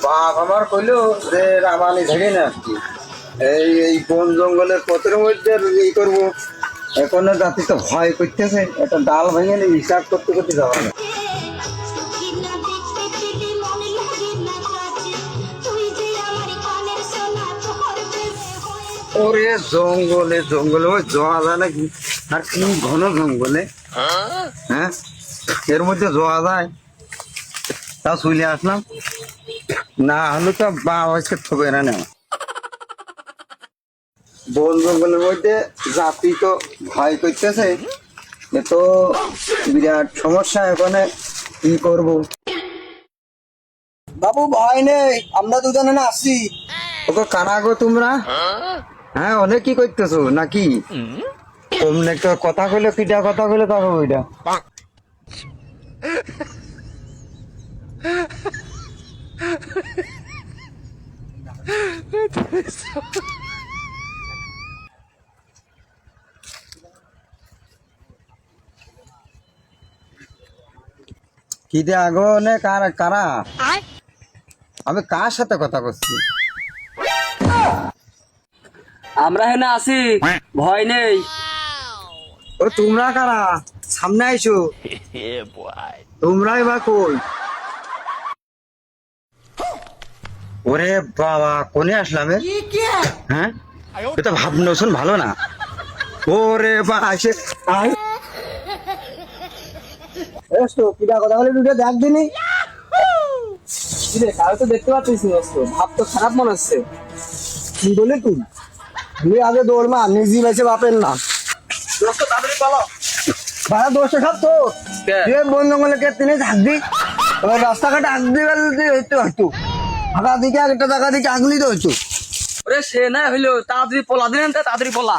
বাপ আমার কইলো যে রামানি ঝেড়ে না আসছি এই বন জঙ্গলের পথের মধ্যে ই করবো এখন জাতি তো ভয় করতেছে একটা ডাল ভেঙে নিয়ে হিসাব করতে করতে যাওয়া না ওরে জঙ্গলে জঙ্গলে ওই যাওয়া যায় নাকি আর কি ঘন জঙ্গলে হ্যাঁ এর মধ্যে যাওয়া যায় তা চলে আসলাম না হলে তো বা হয়েছে থবে না না বন জঙ্গলের মধ্যে জাতি তো ভয় করতেছে এ তো বিরাট সমস্যা এখানে কি করব বাবু ভয় নেই আমরা দুজনে না আসছি ওকে কানা গো তোমরা হ্যাঁ অনেক কি করতেছো নাকি তোমরা একটা কথা কইলে কিটা কথা কইলে তবে ওইটা কি দে আগো নে কারা কারা আমি কার সাথে কথা করছি আমরা হেনা আছি ভয় নেই। ও তোমরা কারা সামনে আইসো তোমরাই বা কই ওরে বাবা কোনে আসলাম হ্যাঁ এটা ভাবনা শুন ভালো না ওরে বা আসে কিটা কথা বলে দুটো দেখ দিনি কারো তো দেখতে পাচ্ছিস ভাব তো খারাপ মনে হচ্ছে। কি বলে তুই আগে দৌড় মা নিজে বেঁচে বাপের না তাড়াতাড়ি পালো। ভাড়া দোষটা সব তো বন জঙ্গলে কে তিনি থাকবি রাস্তাঘাটে আগদি গেলে হইতে হয়তো ফাঁকা দিকে একটা জায়গা দিকে আগলি তো হইতো ওরে সে না হইলো তাড়াতাড়ি পোলা দিলেন তাড়াতাড়ি পোলা।